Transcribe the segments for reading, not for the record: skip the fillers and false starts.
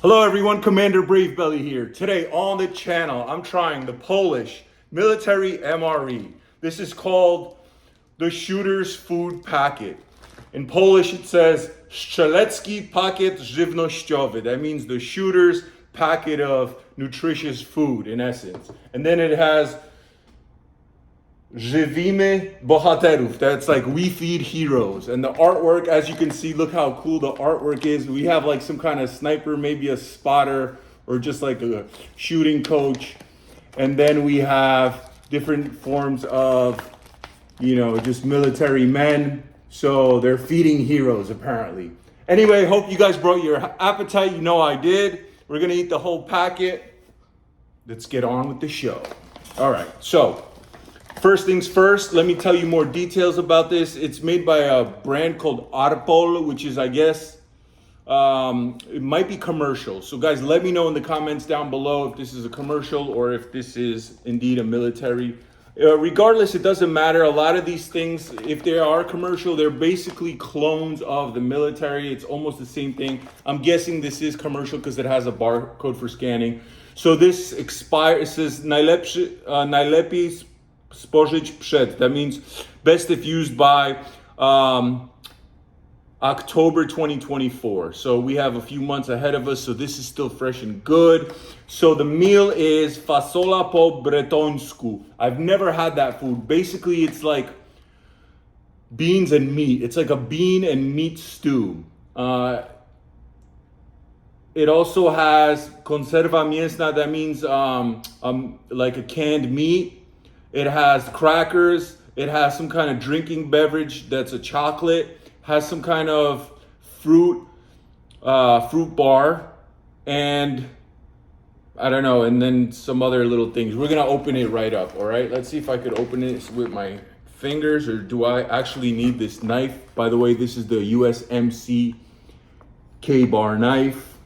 Hello everyone, Commander Bravebelly here. Today on the channel, I'm trying the Polish military MRE. This is called the Shooter's Food Packet. In Polish it says Strzelecki Pakiet Żywnościowy. That means the shooter's packet of nutritious food in essence. And then it has Żywimy bohaterów. That's like we feed heroes. And the artwork, as you can see, look how cool the artwork is. We have like some kind of sniper, maybe a spotter, or just like a shooting coach. And then we have different forms of, just military men. So they're feeding heroes apparently. Anyway, hope you guys brought your appetite. You know I did. We're gonna eat the whole packet. Let's get on with the show. All right, so first things first, let me tell you more details about this. It's made by a brand called ARPOL, which is, I guess, it might be commercial. So guys, let me know in the comments down below if this is a commercial or if this is indeed a military. Regardless, it doesn't matter. A lot of these things, if they are commercial, they're basically clones of the military. It's almost the same thing. I'm guessing this is commercial because it has a barcode for scanning. So this expires, it says najlepiej spożyć przed. That means best if used by October 2024. So we have a few months ahead of us. So this is still fresh and good. So the meal is fasola po bretońsku. I've never had that food. Basically, it's like beans and meat. It's like a bean and meat stew. It also has konserwa mięsna. That means like a canned meat. It has crackers. It has some kind of drinking beverage that's a chocolate. Has some kind of fruit bar, and I don't know, and then some other little things. We're gonna open it right up, all right? Let's see if I could open it with my fingers, or do I actually need this knife? By the way, this is the USMC K-bar knife,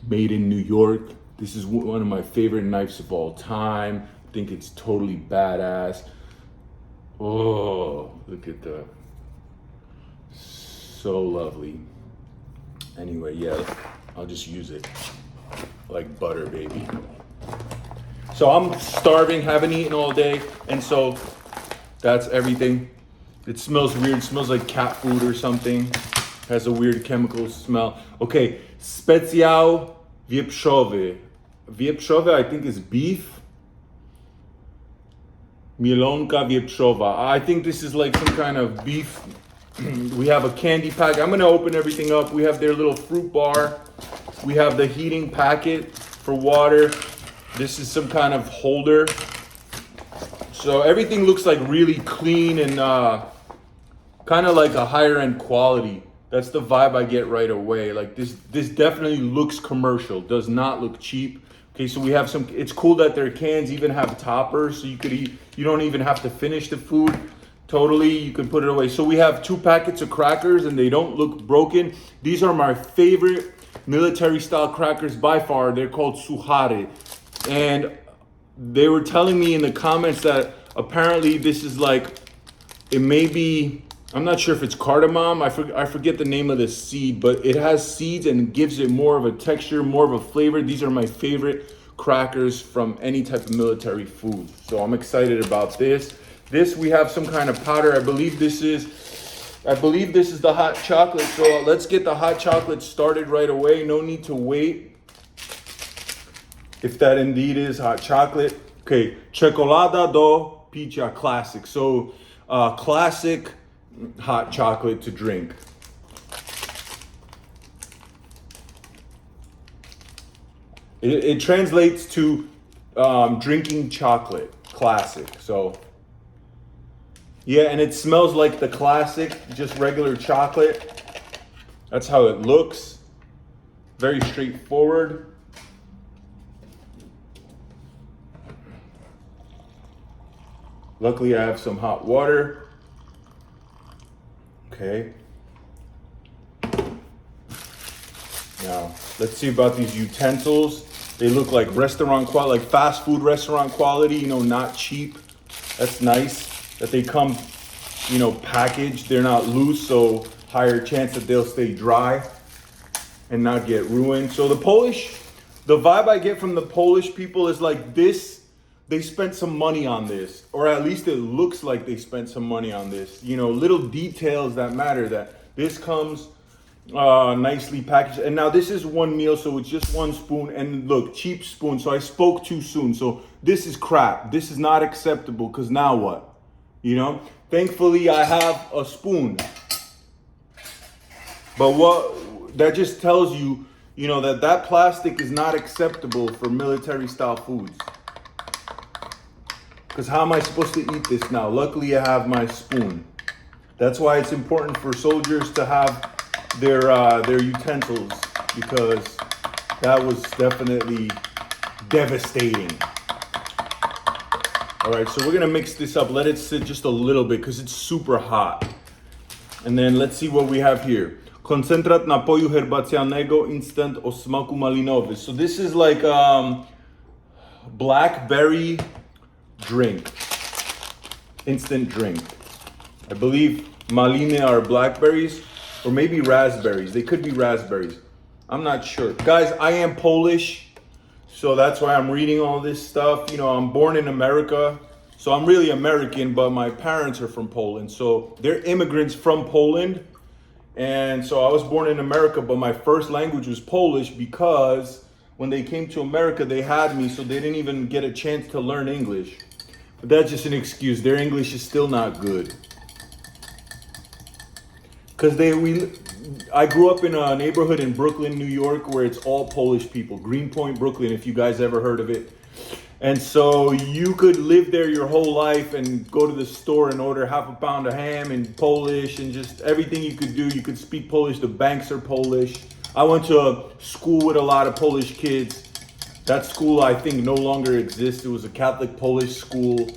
made in New York. This is one of my favorite knives of all time. I think it's totally badass. Oh, look at that. So lovely. Anyway, yeah, I'll just use it like butter, baby. So I'm starving, haven't eaten all day, and so that's everything. It smells weird, it smells like cat food or something. Has a weird chemical smell. Okay, specjał wieprzowy. Wieprzowy, I think, is beef. Mielonka wieprzowa. I think this is like some kind of beef. We have a candy pack. I'm gonna open everything up. We have their little fruit bar. We have the heating packet for water. This is some kind of holder. So everything looks like really clean and kind of like a higher end quality. That's the vibe I get right away. Like this definitely looks commercial. Does not look cheap. Okay, so we have some, it's cool that their cans even have toppers, so you could eat, you don't even have to finish the food. Totally, you can put it away. So we have 2 packets of crackers and they don't look broken. These are my favorite military style crackers by far. They're called suchary. And they were telling me in the comments that apparently this is like, it may be, I'm not sure if it's cardamom. I forget the name of the seed, but it has seeds and gives it more of a texture, more of a flavor. These are my favorite crackers from any type of military food. So I'm excited about this. This, we have some kind of powder. I believe this is the hot chocolate. So let's get the hot chocolate started right away. No need to wait. If that indeed is hot chocolate. Okay, czekolada do picia classic. So classic hot chocolate to drink. It translates to drinking chocolate, classic. So yeah, and it smells like the classic, just regular chocolate. That's how it looks. Very straightforward. Luckily, I have some hot water. Okay. Now, let's see about these utensils. They look like restaurant quality, like fast food restaurant quality, not cheap. That's nice that they come, packaged. They're not loose, so higher chance that they'll stay dry. and not get ruined. So the vibe I get from the Polish people is like this. They spent some money on this, or at least it looks like they spent some money on this. You know, little details that matter. That this comes nicely packaged. And now this is one meal, so it's just one spoon. And look, cheap spoon. So I spoke too soon. So this is crap. This is not acceptable, because now what? You know? Thankfully, I have a spoon. But what that just tells you, you know, that plastic is not acceptable for military style foods. Because how am I supposed to eat this now? Luckily, I have my spoon. That's why it's important for soldiers to have their utensils, because that was definitely devastating. All right, so we're gonna mix this up. Let it sit just a little bit because it's super hot. And then let's see what we have here. Koncentrat napoju herbacjanego instant o smaku malinowy. So this is like blackberry drink, instant drink. I believe maliny are blackberries, or maybe raspberries. They could be raspberries. I'm not sure. Guys, I am Polish, so that's why I'm reading all this stuff. You know, I'm born in America, so I'm really American, but my parents are from Poland. So they're immigrants from Poland. And so I was born in America, but my first language was Polish, because when they came to America, they had me, so they didn't even get a chance to learn English. But that's just an excuse. Their English is still not good. Because I grew up in a neighborhood in Brooklyn, New York, where it's all Polish people. Greenpoint, Brooklyn, if you guys ever heard of it. And so you could live there your whole life and go to the store and order half a pound of ham in Polish, and just everything you could do. You could speak Polish. The banks are Polish. I went to a school with a lot of Polish kids. That school, I think, no longer exists. It was a Catholic Polish school.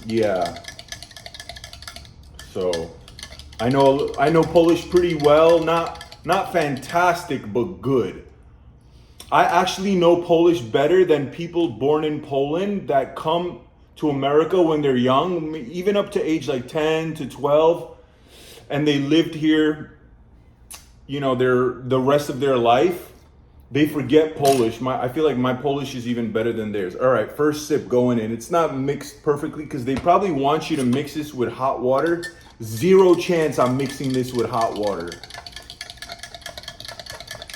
Yeah. So I know Polish pretty well. Not fantastic, but good. I actually know Polish better than people born in Poland that come to America when they're young, even up to age like 10 to 12, and they lived here, you know, the rest of their life. They forget Polish. I feel like my Polish is even better than theirs. All right, first sip going in. It's not mixed perfectly because they probably want you to mix this with hot water. Zero chance I'm mixing this with hot water.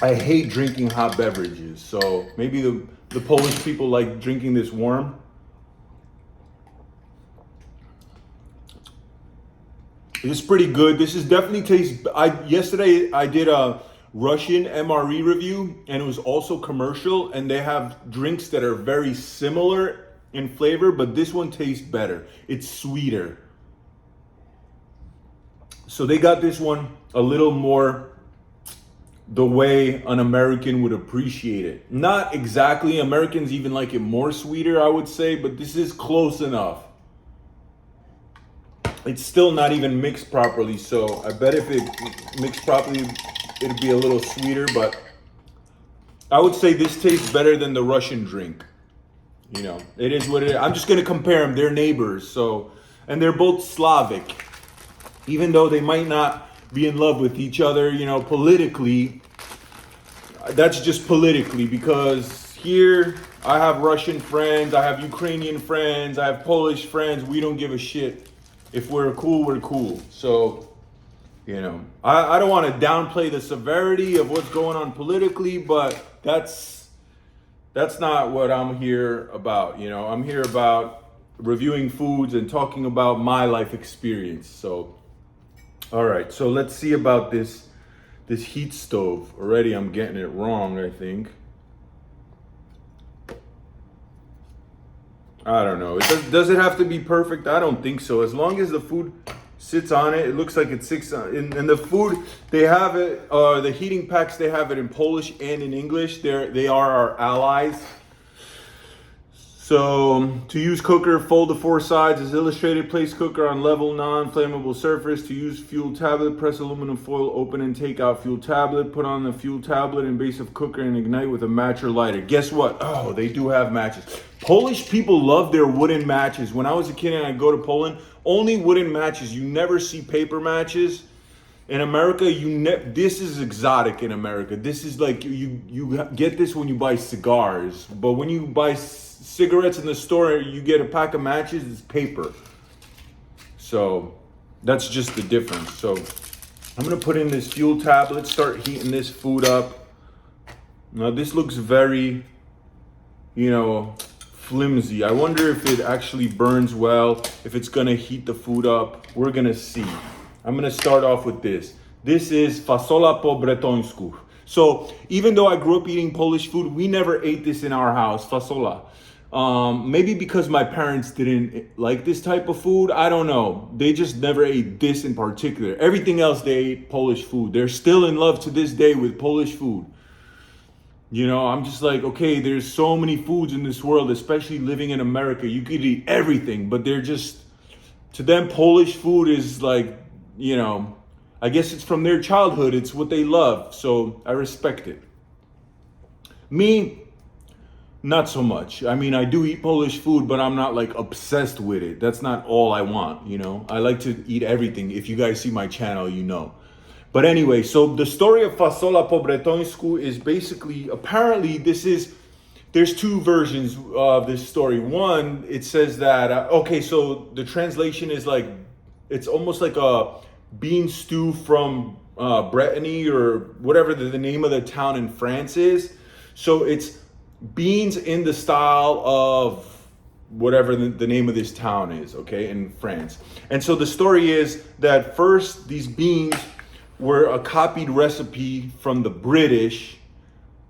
I hate drinking hot beverages, so maybe the Polish people like drinking this warm. It's pretty good. This is definitely tastes. Yesterday I did a Russian MRE review, and it was also commercial, and they have drinks that are very similar in flavor, but this one tastes better. It's sweeter. So they got this one a little more the way an American would appreciate it. Not exactly. Americans even like it more sweeter, I would say, but this is close enough. It's still not even mixed properly, so I bet if it mixed properly, it'd be a little sweeter, but I would say this tastes better than the Russian drink. You know, it is what it is. I'm just gonna compare them. They're neighbors, so, and they're both Slavic. Even though they might not be in love with each other, you know, politically, that's just politically, because here I have Russian friends, I have Ukrainian friends, I have Polish friends. We don't give a shit. If we're cool, we're cool. So, you know, I don't want to downplay the severity of what's going on politically, but that's not what I'm here about. You know, I'm here about reviewing foods and talking about my life experience. So, all right, so let's see about this heat stove. Already I'm getting it wrong, I think. I don't know. Does it have to be perfect? I don't think so. As long as the food sits on it, it looks like it sits on. And the food, they have it, the heating packs, they have it in Polish and in English. They are our allies. So, to use cooker, fold the four sides as illustrated. Place cooker on level, non-flammable surface. To use fuel tablet, press aluminum foil, open and take out fuel tablet. Put on the fuel tablet in base of cooker and ignite with a match or lighter. Guess what? Oh, they do have matches. Polish people love their wooden matches. When I was a kid and I'd go to Poland, only wooden matches. You never see paper matches. In America, this is exotic in America. This is like you get this when you buy cigars, but when you buy cigarettes in the store, you get a pack of matches, it's paper. So that's just the difference. So I'm gonna put in this fuel tab. Let's start heating this food up. Now this looks very, flimsy. I wonder if it actually burns well, if it's gonna heat the food up. We're gonna see. I'm gonna start off with this. This is fasola po bretońsku. So even though I grew up eating Polish food, we never ate this in our house, fasola. Maybe because my parents didn't like this type of food. I don't know. They just never ate this in particular. Everything else, they ate Polish food. They're still in love to this day with Polish food. I'm just like, okay, there's so many foods in this world, especially living in America. You could eat everything, but to them, Polish food is like, I guess it's from their childhood. It's what they love. So I respect it. Me, not so much. I mean, I do eat Polish food, but I'm not like obsessed with it. That's not all I want, I like to eat everything. If you guys see my channel, But anyway, so the story of fasola po bretońsku is basically, apparently there's two versions of this story. One, it says that, so the translation is like, it's almost like a bean stew from Brittany or whatever the name of the town in France is. So it's beans in the style of whatever the name of this town is, in France. And so the story is that first these beans were a copied recipe from the British,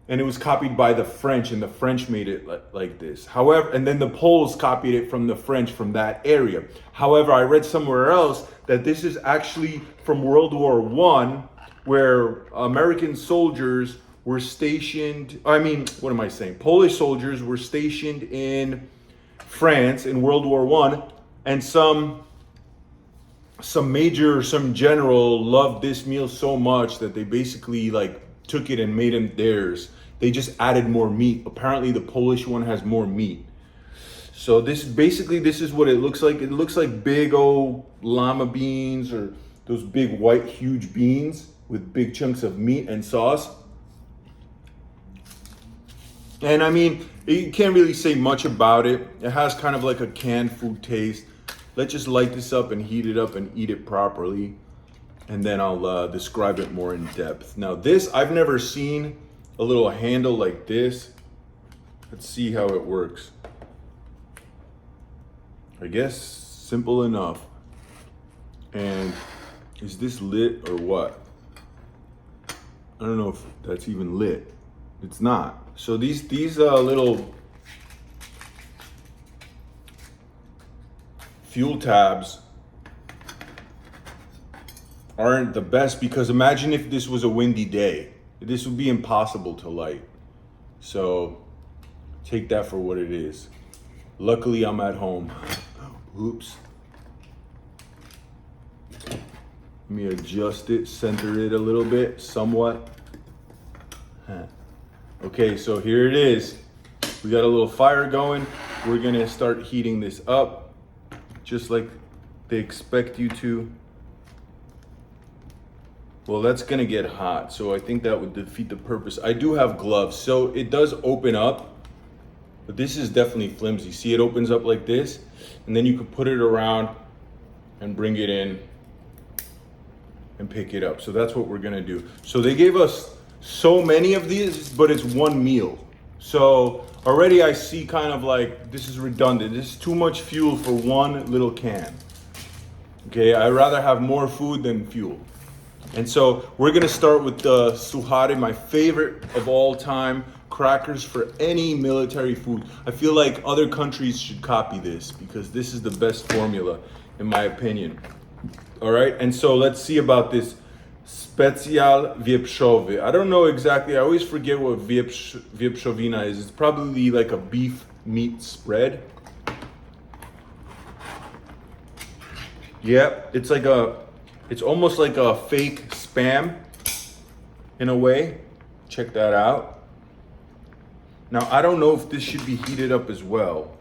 and it was copied by the French, and the French made it like this. However, and then the Poles copied it from the French from that area. However, I read somewhere else that this is actually from World War I, where American soldiers were stationed, Polish soldiers were stationed in France in World War I, and some general loved this meal so much that they basically took it and made it theirs. They just added more meat. Apparently the Polish one has more meat. So this is what it looks like. It looks like big old llama beans, or those big white huge beans with big chunks of meat and sauce. And I mean, you can't really say much about it. It has kind of like a canned food taste. Let's just light this up and heat it up and eat it properly. And then I'll describe it more in depth. Now this, I've never seen a little handle like this. Let's see how it works. I guess simple enough. And is this lit or what? I don't know if that's even lit. It's not. So these little fuel tabs aren't the best, because imagine if this was a windy day. This would be impossible to light. So take that for what it is. Luckily I'm at home. Oops. Let me adjust it, center it a little bit, somewhat. Okay, so here it is. We got a little fire going. We're gonna start heating this up, just like they expect you to. Well, that's gonna get hot, so I think that would defeat the purpose. I do have gloves, so it does open up, but this is definitely flimsy. See, it opens up like this, and then you can put it around and bring it in and pick it up. So that's what we're gonna do. So they gave us so many of these, but it's one meal. So already I see kind of like, this is redundant. This is too much fuel for one little can. Okay, I'd rather have more food than fuel. And so we're gonna start with the suchary, my favorite of all time, crackers for any military food. I feel like other countries should copy this, because this is the best formula, in my opinion. All right, and so let's see about this specjal wieprzowy. I don't know exactly, I always forget what wieprzowina is. It's probably like a beef meat spread. Yep, it's almost like a fake Spam in a way. Check that out. Now, I don't know if this should be heated up as well.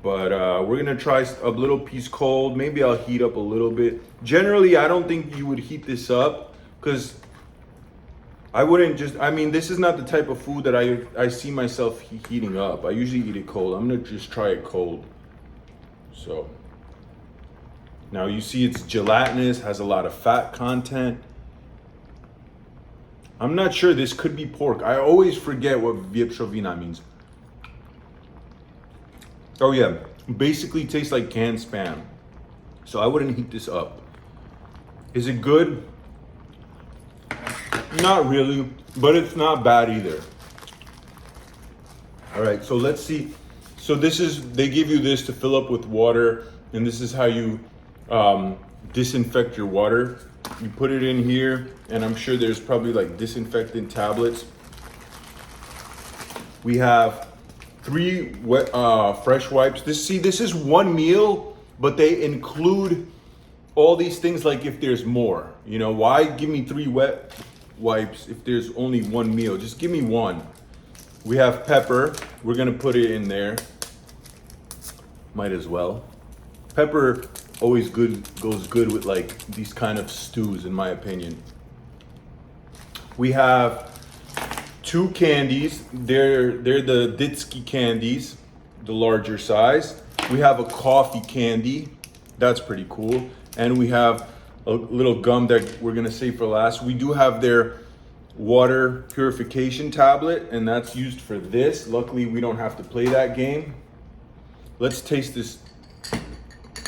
But we're gonna try a little piece cold. Maybe I'll heat up a little bit. Generally, I don't think you would heat this up because I wouldn't just, I mean, this is not the type of food that I see myself heating up. I usually eat it cold. I'm gonna just try it cold. So, now you see it's gelatinous, has a lot of fat content. I'm not sure, this could be pork. I always forget what wieprzowina means. Oh yeah, basically tastes like canned Spam. So I wouldn't heat this up. Is it good? Not really, but it's not bad either. All right, so let's see. So this is, they give you this to fill up with water, and this is how you disinfect your water. You put it in here, and I'm sure there's probably like disinfectant tablets. We have 3 wet, fresh wipes. This is one meal, but they include all these things like if there's more. You know, why give me 3 wet wipes if there's only one meal? Just give me one. We have pepper. We're gonna put it in there. Might as well. Pepper always goes good with like these kind of stews, in my opinion. We have 2 candies. They're the Ditski candies, the larger size. We have a coffee candy. That's pretty cool. And we have a little gum that we're gonna save for last. We do have their water purification tablet, and that's used for this. Luckily, we don't have to play that game. Let's taste this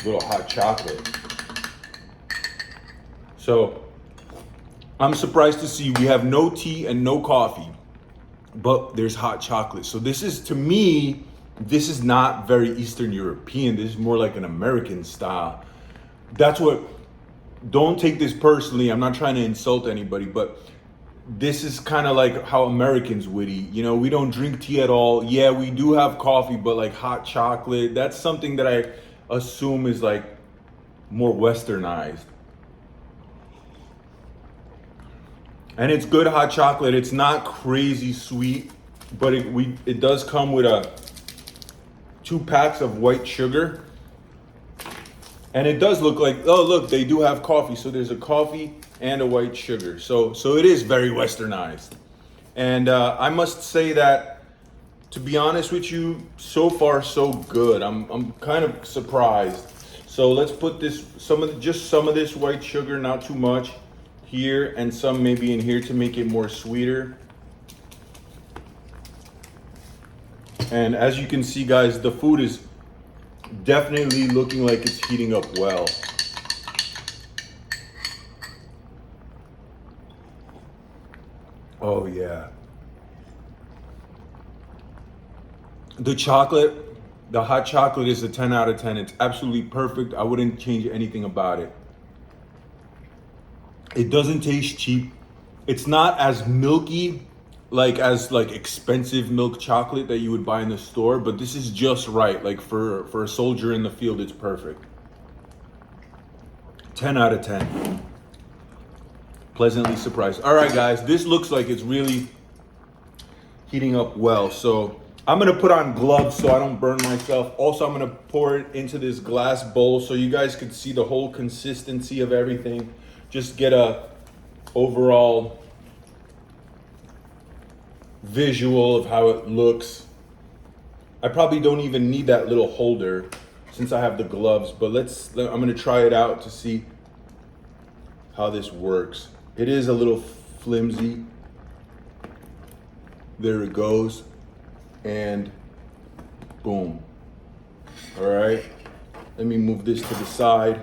little hot chocolate. So, I'm surprised to see we have no tea and no coffee, but there's hot chocolate. So this is, to me, this is not very Eastern European. This is more like an American style. That's what, don't take this personally. I'm not trying to insult anybody, but this is kind of like how Americans would eat. You know, we don't drink tea at all. Yeah, we do have coffee, but like hot chocolate, that's something that I assume is like more westernized. And it's good hot chocolate. It's not crazy sweet, but it does come with 2 packs of white sugar. And it does look like, oh look, they do have coffee. So there's a coffee and a white sugar. So it is very westernized. And I must say that, to be honest with you, so far so good. I'm kind of surprised. So let's put this, just some of this white sugar, not too much, here, and some maybe in here to make it more sweeter. And as you can see, guys, the food is definitely looking like it's heating up well. Oh yeah. The chocolate, the hot chocolate is a 10 out of 10. It's absolutely perfect. I wouldn't change anything about it. It doesn't taste cheap. It's not as milky as expensive milk chocolate that you would buy in the store, but this is just right. Like for a soldier in the field, it's perfect. 10 out of 10. Pleasantly surprised. All right, guys, this looks like it's really heating up well. So I'm gonna put on gloves so I don't burn myself. Also, I'm gonna pour it into this glass bowl so you guys could see the whole consistency of everything. Just get a overall visual of how it looks. I probably don't even need that little holder since I have the gloves, but I'm gonna try it out to see how this works. It is a little flimsy. There it goes. And boom. All right, let me move this to the side.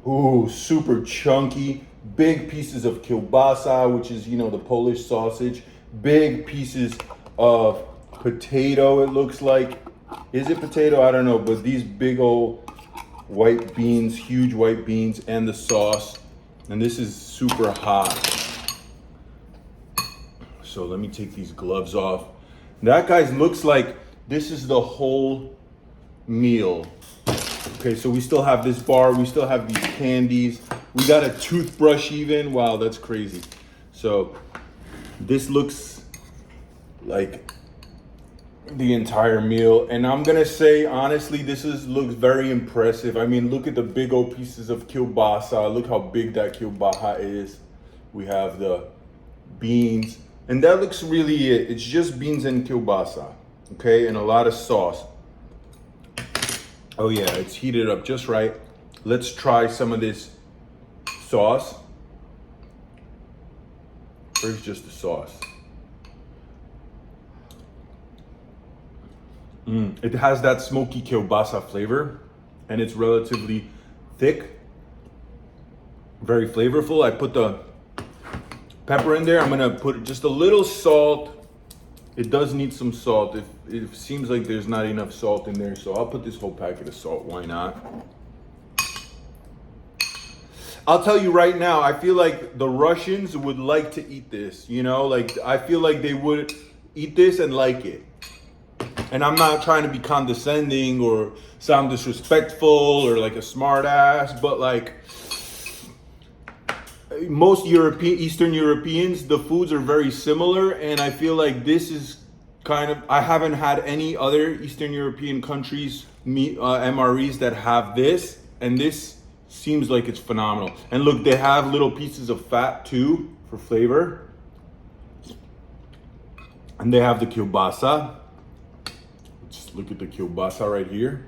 Ooh, super chunky, big pieces of kielbasa, which is, you know, the Polish sausage, big pieces of potato, it looks like. Is it potato? I don't know, but these big old white beans, huge white beans, and the sauce. And this is super hot. So let me take these gloves off. That, guys, looks like this is the whole meal. Okay, so we still have this bar, we still have these candies, We got a toothbrush even. Wow, that's crazy. So this looks like the entire meal, and I'm gonna say honestly, looks very impressive. I mean, look at the big old pieces of kielbasa. Look how big that kielbasa is. We have the beans, and that looks really it. It's just beans and kielbasa, okay, and a lot of sauce. Oh yeah, it's heated up just right. Let's try some of this sauce. First, just the sauce. It has that smoky kielbasa flavor, and it's relatively thick, very flavorful. I put the pepper in there. I'm gonna put just a little salt. It does need some salt. It seems like there's not enough salt in there, so I'll put this whole packet of salt. Why not? I'll tell you right now, I feel like the Russians would like to eat this, you know? Like, I feel like they would eat this and like it. And I'm not trying to be condescending or sound disrespectful or like a smart ass, but like most Eastern Europeans, the foods are very similar. And I feel like this is kind of, I haven't had any other Eastern European countries, MREs that have this. And this seems like it's phenomenal. And look, they have little pieces of fat too for flavor. And they have the kielbasa. Just look at the kielbasa right here.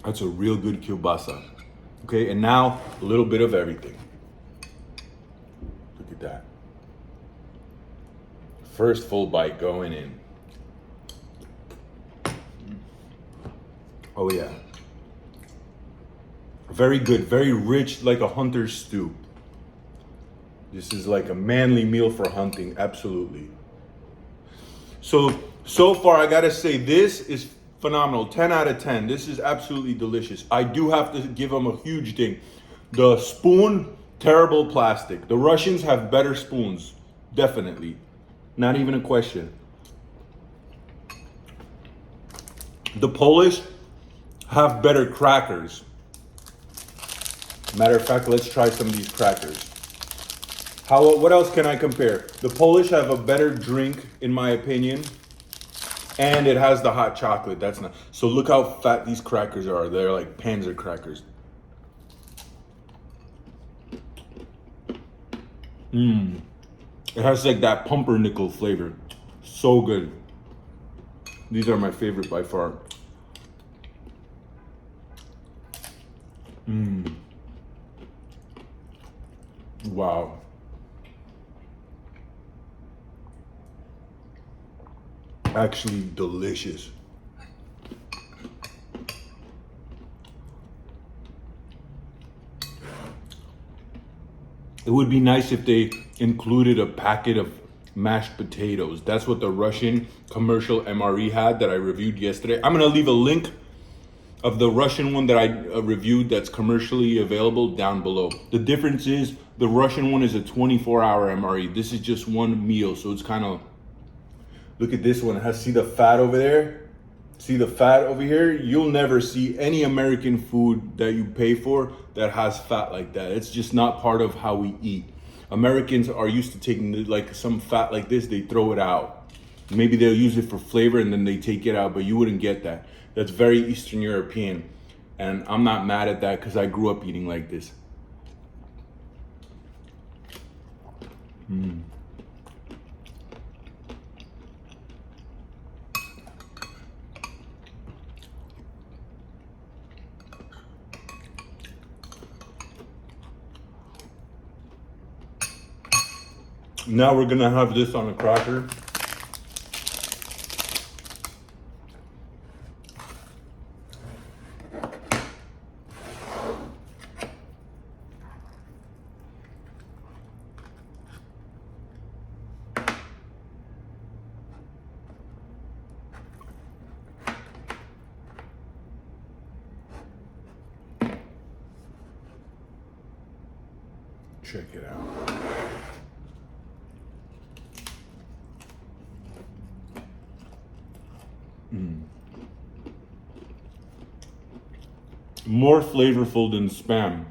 That's a real good kielbasa. Okay, and now a little bit of everything. Look at that. First full bite going in. Oh yeah. Very good, very rich, like a hunter's stew. This is like a manly meal for hunting, absolutely. So far, I gotta say, this is phenomenal. 10 out of 10. This is absolutely delicious. I do have to give them a huge ding. The spoon, terrible plastic. The Russians have better spoons, definitely. Not even a question. The Polish have better crackers. Matter of fact, let's try some of these crackers. What else can I compare? The Polish have a better drink, in my opinion, and it has the hot chocolate. That's not. So look how fat these crackers are. They're like Panzer crackers. It has like that pumpernickel flavor. So good. These are my favorite by far. Wow. Actually delicious. It would be nice if they included a packet of mashed potatoes. That's what the Russian commercial MRE had that I reviewed yesterday. I'm gonna leave a link of the Russian one that I reviewed that's commercially available down below. The difference is the Russian one is a 24-hour MRE. This is just one meal, so it's kind of, look at this one. See the fat over there? See the fat over here? You'll never see any American food that you pay for that has fat like that. It's just not part of how we eat. Americans are used to taking like some fat like this, they throw it out. Maybe they'll use it for flavor and then they take it out, but you wouldn't get that. That's very Eastern European. And I'm not mad at that because I grew up eating like this. Now we're gonna have this on a cracker. Check it out. more flavorful than Spam.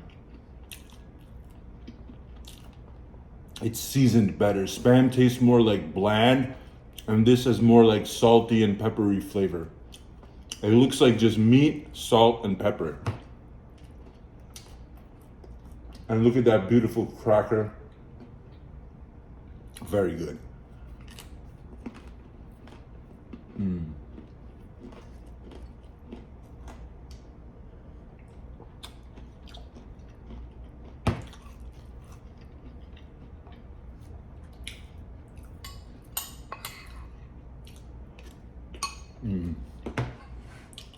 It's seasoned better. Spam tastes more like bland, and this has more like salty and peppery flavor. It looks like just meat, salt, and pepper. And look at that beautiful cracker. Very good.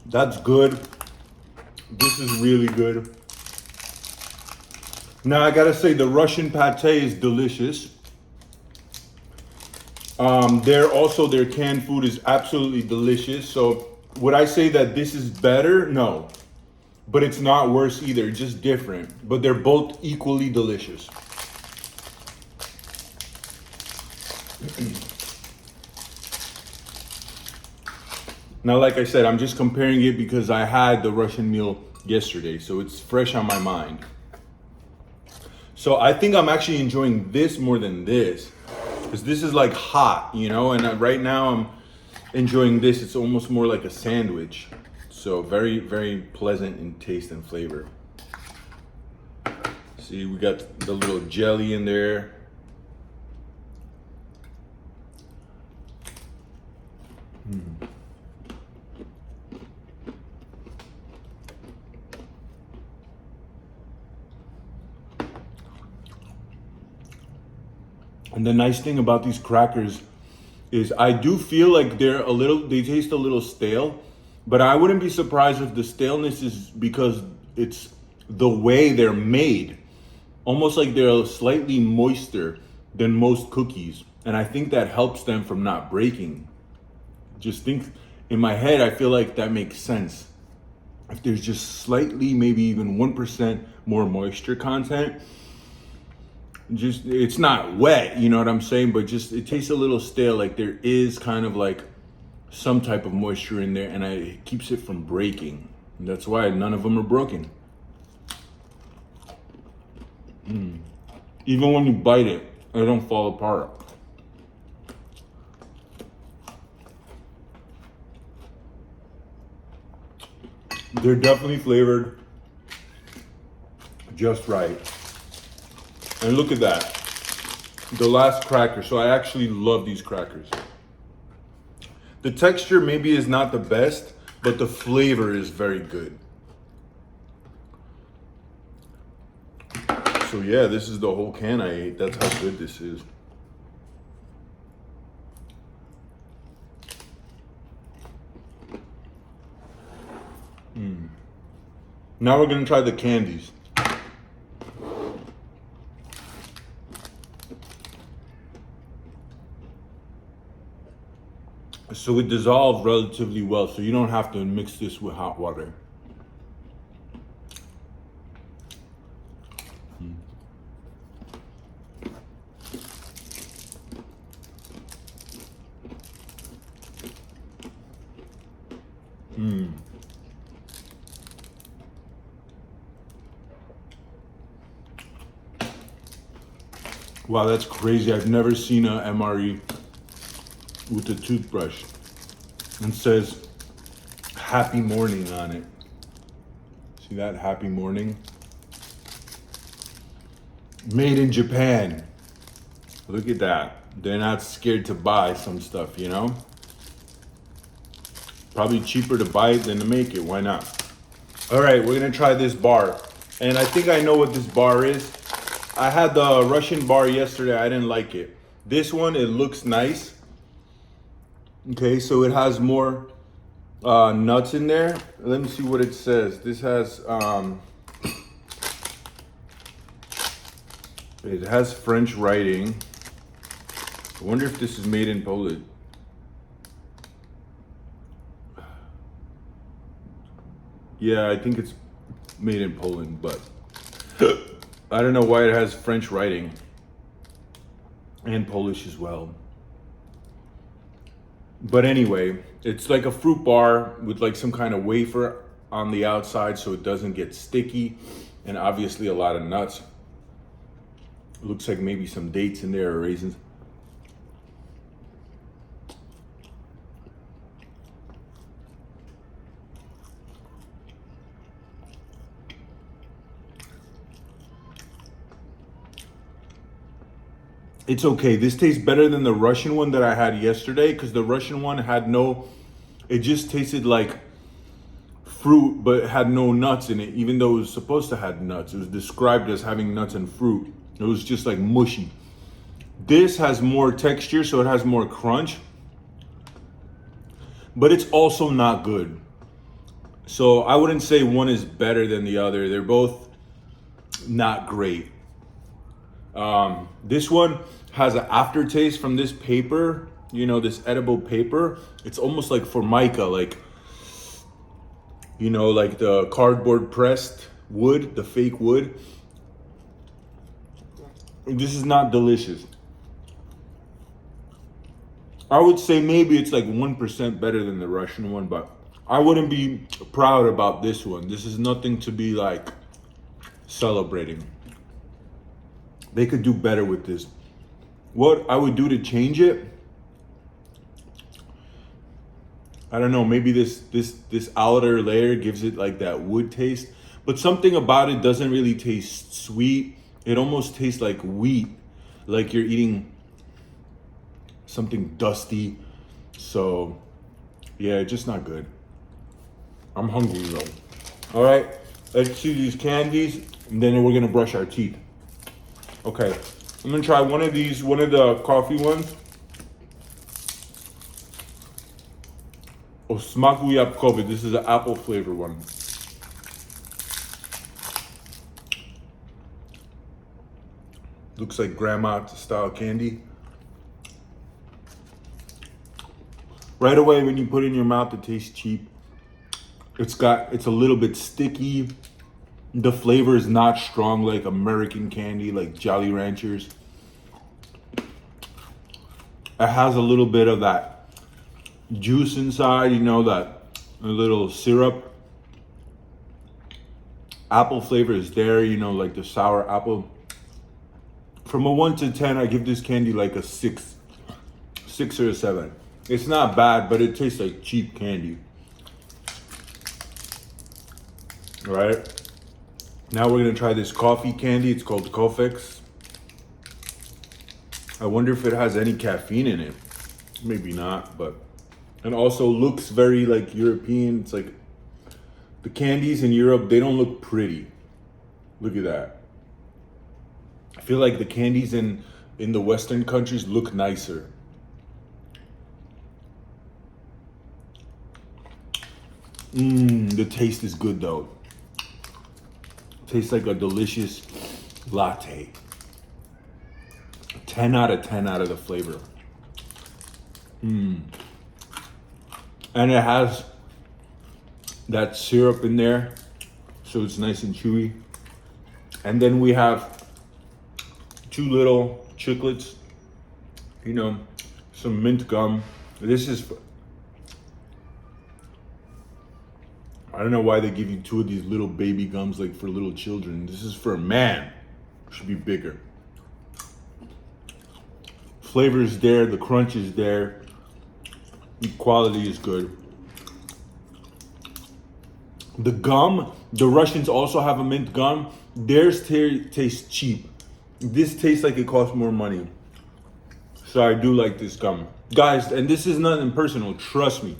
That's good. This is really good. Now I gotta say the Russian pate is delicious. Their canned food is absolutely delicious. So would I say that this is better? No, but it's not worse either, just different. But they're both equally delicious. Now, like I said, I'm just comparing it because I had the Russian meal yesterday, so it's fresh on my mind. So I think I'm actually enjoying this more than this, because this is like hot, you know, and right now I'm enjoying this. It's almost more like a sandwich. So very, very pleasant in taste and flavor. See, we got the little jelly in there. And the nice thing about these crackers is I do feel like they taste a little stale, but I wouldn't be surprised if the staleness is because it's the way they're made. Almost like they're slightly moister than most cookies. And I think that helps them from not breaking. Just think, in my head, I feel like that makes sense. If there's just slightly, maybe even 1% more moisture content, just, it's not wet, you know what I'm saying? But just, it tastes a little stale, like there is kind of like some type of moisture in there, and it keeps it from breaking. And that's why none of them are broken. Even when you bite it, they don't fall apart. They're definitely flavored just right. And look at that, the last cracker. So I actually love these crackers. The texture maybe is not the best, but the flavor is very good. So yeah, this is the whole can I ate. That's how good this is. Now we're gonna try the candies. So it dissolves relatively well, so you don't have to mix this with hot water. Wow, that's crazy. I've never seen a MRE with a toothbrush and says happy morning on it. See that, happy morning? Made in Japan. Look at that. They're not scared to buy some stuff, you know? Probably cheaper to buy it than to make it. Why not? All right, we're gonna try this bar. And I think I know what this bar is. I had the Russian bar yesterday. I didn't like it. This one, it looks nice. Okay, so it has more nuts in there. Let me see what it says. This has it has French writing. I wonder if this is made in Poland. Yeah, I think it's made in Poland, but I don't know why it has French writing and Polish as well. But anyway, it's like a fruit bar with like some kind of wafer on the outside so it doesn't get sticky, and obviously a lot of nuts. It looks like maybe some dates in there or raisins. It's okay. This tastes better than the Russian one that I had yesterday, because the Russian one had no, it just tasted like fruit, but it had no nuts in it, even though it was supposed to have nuts. It was described as having nuts and fruit. It was just like mushy. This has more texture, so it has more crunch, but it's also not good. So I wouldn't say one is better than the other. They're both not great. This one has an aftertaste from this paper, you know, this edible paper. It's almost like formica, like, you know, like the cardboard pressed wood, the fake wood. This is not delicious. I would say maybe it's like 1% better than the Russian one, but I wouldn't be proud about this one. This is nothing to be like celebrating. They could do better with this. What I would do to change it, I don't know, maybe this outer layer gives it like that wood taste, but something about it doesn't really taste sweet. It almost tastes like wheat, like you're eating something dusty. So yeah, just not good. I'm hungry though. All right, let's see these candies, and then we're gonna brush our teeth. Okay, I'm gonna try one of these, one of the coffee ones. Oh, smaku jabłkowy. This is an apple flavor one. Looks like grandma style candy. Right away when you put it in your mouth, it tastes cheap. It's a little bit sticky. The flavor is not strong like American candy, like Jolly Ranchers. It has a little bit of that juice inside, you know, that a little syrup. Apple flavor is there, you know, like the sour apple. From a 1 to 10, I give this candy like a 6 or a 7. It's not bad, but it tastes like cheap candy. All right. Now we're gonna try this coffee candy. It's called Kofex. I wonder if it has any caffeine in it. Maybe not, but, and also looks very like European. It's like the candies in Europe, they don't look pretty. Look at that. I feel like the candies in the Western countries look nicer. The taste is good though. Tastes like a delicious latte. 10 out of 10 out of the flavor. And it has that syrup in there, so it's nice and chewy. And then we have 2 little chiclets, you know, some mint gum. This is, I don't know why they give you 2 of these little baby gums like for little children. This is for a man. It should be bigger. Flavor is there, the crunch is there, the quality is good. The gum, the Russians also have a mint gum. Theirs tastes cheap. This tastes like it costs more money. So I do like this gum. Guys, and this is nothing personal, trust me.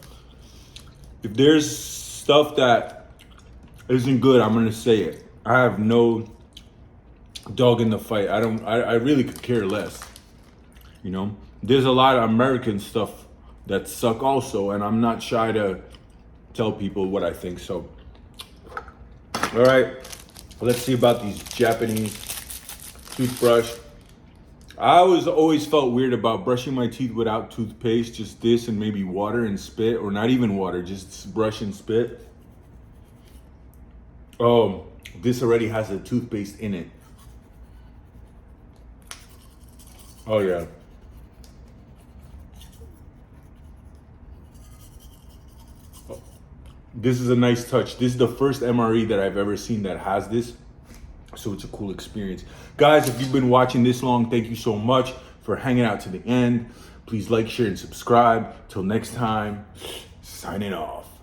If there's stuff that isn't good, I'm gonna say it. I have no dog in the fight. I really could care less. You know, there's a lot of American stuff that suck also, and I'm not shy to tell people what I think. So, all right, let's see about these Japanese toothbrush. I always felt weird about brushing my teeth without toothpaste, just this and maybe water and spit, or not even water, just brush and spit. Oh, this already has a toothpaste in it. Oh yeah. This is a nice touch. This is the first MRE that I've ever seen that has this. So it's a cool experience. Guys, if you've been watching this long, thank you so much for hanging out to the end. Please like, share, and subscribe. Till next time, signing off.